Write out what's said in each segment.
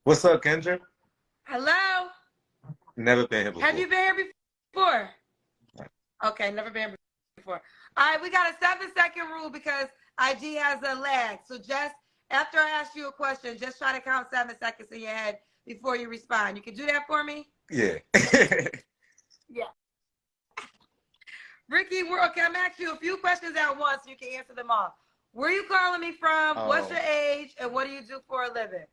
What's up, Kendra? Hello? Never been here Have before. you been here before? Okay, never been here before. All right, we got a 7 second rule because IG has a lag. So just after I ask you a question, just try to count 7 seconds in your head before you respond. You can do that for me? Yeah. Yeah. Ricky, okay, I'm asking you a few questions at once so you can answer them all. Where are you calling me from? What's your um, age? And what do you do for a living?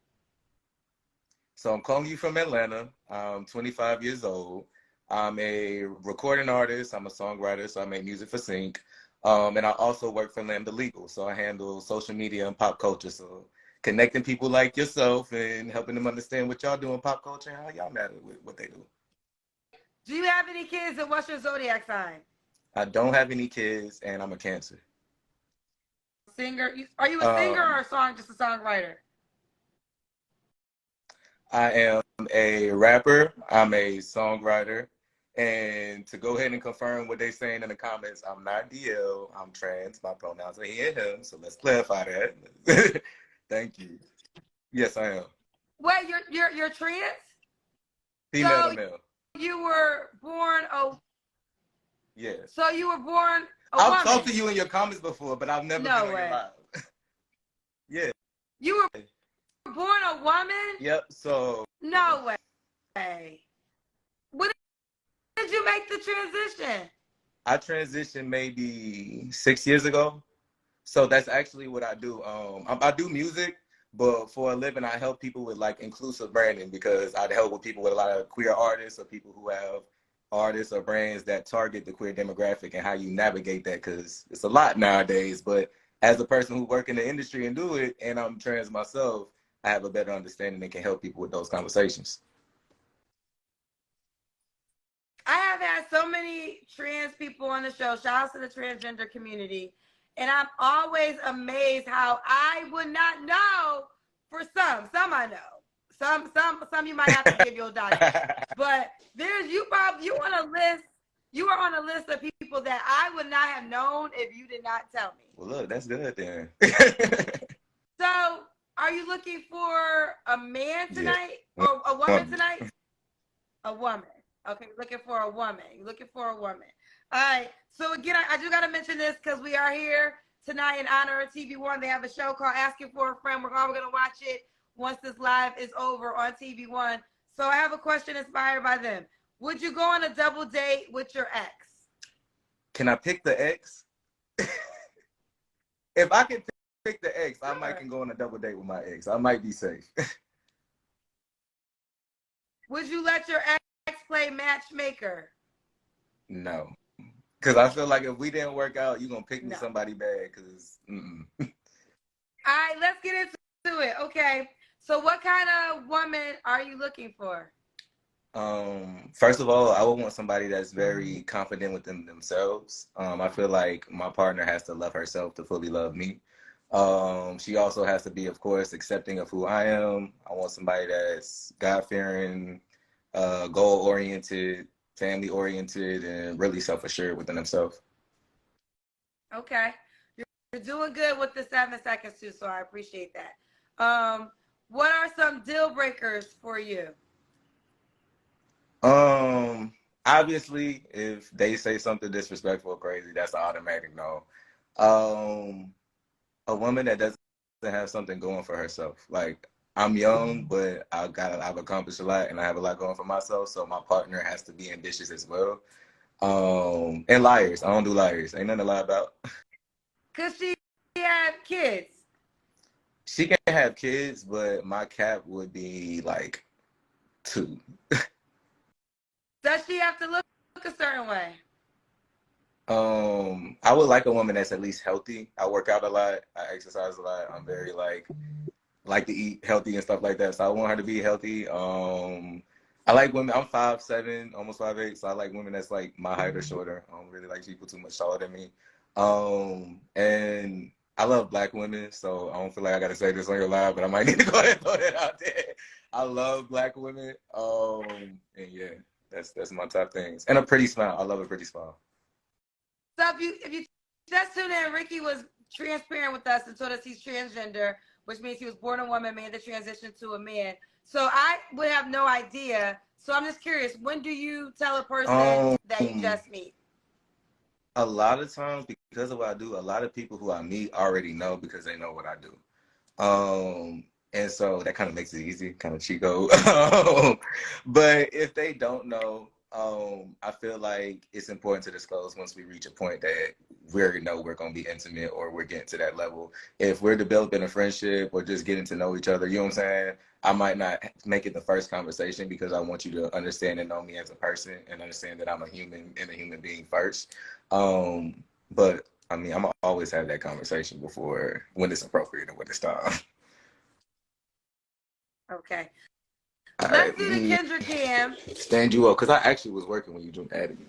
so I'm calling you from Atlanta. I'm 25 years old. I'm a recording artist. I'm a songwriter, so I make music for Sync. And I also work for Lambda Legal, so I handle social media and pop culture. So connecting people like yourself and helping them understand what y'all do in pop culture and how y'all matter with what they do. Do you have any kids and what's your zodiac sign? I don't have any kids, and I'm a Cancer. Singer? Are you a singer Um, or just a songwriter? I am a rapper. I'm a songwriter. And to go ahead and confirm what they're saying in the comments, I'm not DL. I'm trans. My pronouns are he and him. So let's clarify that. Thank you. Yes, I am. Wait, you're trans? Female to So male. you were born a Yes. so you were born a I've talked woman. to you in your comments before, but I've never been No on your way. live. Yeah. You were born a woman? Yep. So No way. When did you make the transition? I transitioned maybe 6 years ago. So that's actually what I do. I do music, but for a living, I help people with like inclusive branding because I help with people with a lot of queer artists or people who have artists or brands that target the queer demographic and how you navigate that because it's a lot nowadays. But as a person who work in the industry and do it, and I'm trans myself, I have a better understanding and can help people with those conversations. I have had so many trans people on the show. Shout out to the transgender community. And I'm always amazed how I would not know for some. Some I know. Some you might have to give your doctor. But there's you on a list. You are on a list of people that I would not have known if you did not tell me. Well, look, that's good then. So, are you looking for a man Yeah. tonight or a woman tonight? A woman. Okay, looking for a woman. You're looking for a woman. All right. So again, I do got to mention this because we are here tonight in honor of TV One. They have a show called Asking for a Friend. We're all going to watch it once this live is over on TV One. So I have a question inspired by them. Would you go on a double date with your ex? Can I pick the X? If I can pick the X, I might Sure. can go on a double date with my ex. I might be safe. Would you let your ex play matchmaker? No. Because I feel like if we didn't work out, you're going to pick me No. somebody bad. Because, All right, let's get into it. Okay. So what kind of woman are you looking for? First of all, I would want somebody that's very confident within themselves. I feel like my partner has to love herself to fully love me. She also has to be, of course, accepting of who I am. I want somebody that's God-fearing, goal-oriented, family-oriented, and really self-assured within themselves. Okay. You're doing good with the 7 seconds too, so I appreciate that. What are some deal breakers for you? Um, Obviously, if they say something disrespectful or crazy, that's an automatic no. Um, a woman that doesn't have something going for herself. Like I'm young, but I've accomplished a lot and I have a lot going for myself. So my partner has to be ambitious as well. And liars. I don't do liars. Ain't nothing to lie about. Cause she had kids. She can have kids, but my cap would be like two. Does she have to look a certain way? I would like a woman that's at least healthy. I work out a lot. I exercise a lot. I'm very like to eat healthy and stuff like that. So I want her to be healthy. I like women. I'm 5'7", almost 5'8", so I like women that's like my height or shorter. I don't really like people too much taller than me. And I love black women, so I don't feel like I gotta say this on your live, but I might need to go ahead and throw that out there. I love black women. And yeah, that's my top things. And a pretty smile. I love a pretty smile. So if you just tuned in, Ricky was transparent with us and told us he's transgender. which means he was born a woman, made the transition to a man. So I would have no idea. So I'm just curious, when do you tell a person that you just meet? A lot of times, because of what I do, a lot of people who I meet already know because they know what I do. And so that kind of makes it easy, kind of cheat code. But if they don't know, I feel like it's important to disclose once we reach a point that we already know we're going to be intimate or we're getting to that level. If we're developing a friendship or just getting to know each other, you know what I'm saying? I might not make it the first conversation because I want you to understand and know me as a person and understand that I'm a human and a human being first. But I mean, I'm gonna always have that conversation before when it's appropriate and when it's time. Okay. All Let's right, do the Kendra Cam. Stand you up, because I actually was working when you added me.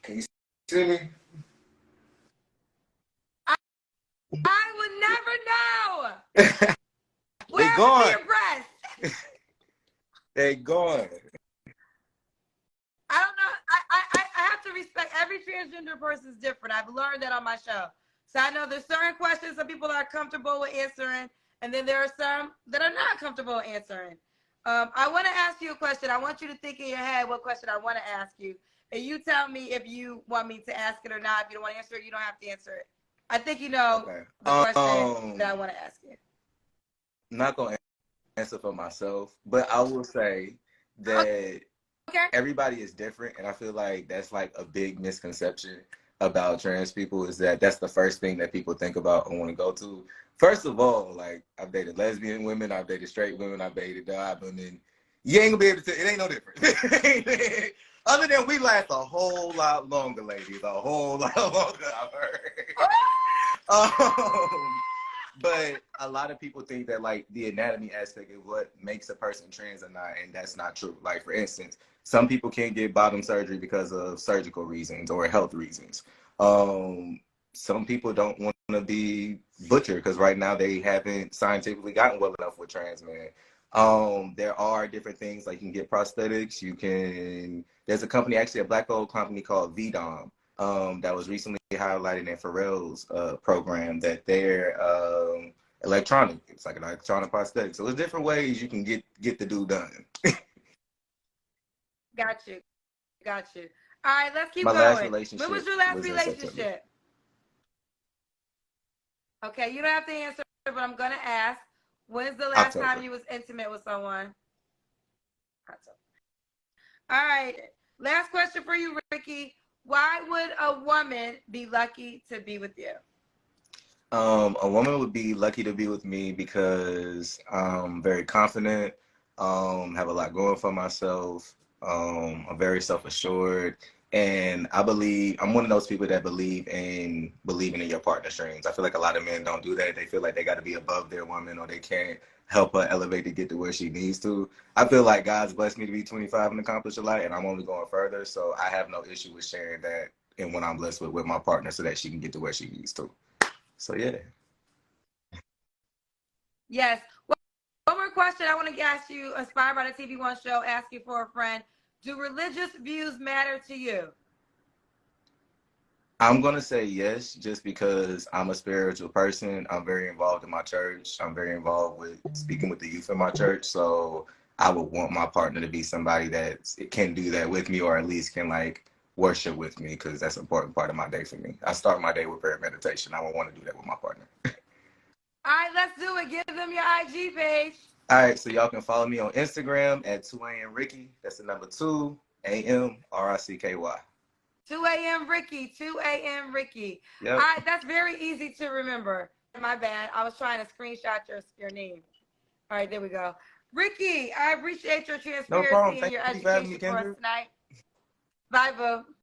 Can you see me? I would never know. They Where gone. are your breasts? They gone. I don't know. I have to respect every transgender person is different. I've learned that on my show. So I know there's certain questions some people are comfortable with answering, and then there are some that are not comfortable answering. I want to ask you a question. I want you to think in your head what question I want to ask you. And you tell me if you want me to ask it or not. If you don't want to answer it, you don't have to answer it. I think you know the question that I want to ask you. I'm not going to answer for myself, but I will say that everybody is different. And I feel like that's like a big misconception about trans people is that that's the first thing that people think about and want to go to. First of all, like I've dated lesbian women, I've dated straight women, I've dated women. You ain't gonna be able to. It ain't no different. Other than we last a whole lot longer, ladies. A whole lot longer, I've heard. But a lot of people think that like the anatomy aspect is what makes a person trans or not, and that's not true. Like for instance, some people can't get bottom surgery because of surgical reasons or health reasons. Some people don't want to be butchered because right now they haven't scientifically gotten well enough with trans men. There are different things like you can get prosthetics. There's a company, actually a black-owned company called VDOM, that was recently highlighted in Pharrell's program that they're electronic. It's like an electronic prosthetic. So there's different ways you can get the do done. Got you. All right, let's keep going. Last relationship. When was your last relationship? Okay, you don't have to answer, but I'm gonna ask. When's the last time you was intimate with someone? October. All right. Last question for you, Ricky. Why would a woman be lucky to be with you? A woman would be lucky to be with me because I'm very confident, have a lot going for myself. I'm very self-assured, and I'm one of those people that believing in your partner's dreams. I feel like a lot of men don't do that. They feel like they got to be above their woman or they can't help her elevate to get to where she needs to. I feel like God's blessed me to be 25 and accomplish a lot, and I'm only going further. So I have no issue with sharing that and what I'm blessed with my partner so that she can get to where she needs to. So yeah. Yes. One more question I want to ask you, inspired by the TV One show, ask you for a friend. Do religious views matter to you? I'm going to say yes, just because I'm a spiritual person. I'm very involved in my church. I'm very involved with speaking with the youth in my church. So I would want my partner to be somebody that can do that with me, or at least can like worship with me, because that's an important part of my day for me. I start my day with prayer and meditation. I would want to do that with my partner. All right, let's do it. Give them your IG page. All right, so y'all can follow me on Instagram at 2am Ricky. That's the number 2 AM RICKY. 2 a.m. Ricky. 2 a.m. Ricky. Yep. All right, that's very easy to remember. My bad. I was trying to screenshot your name. All right, there we go. Ricky, I appreciate your transparency and your education for us tonight. Bye, boo.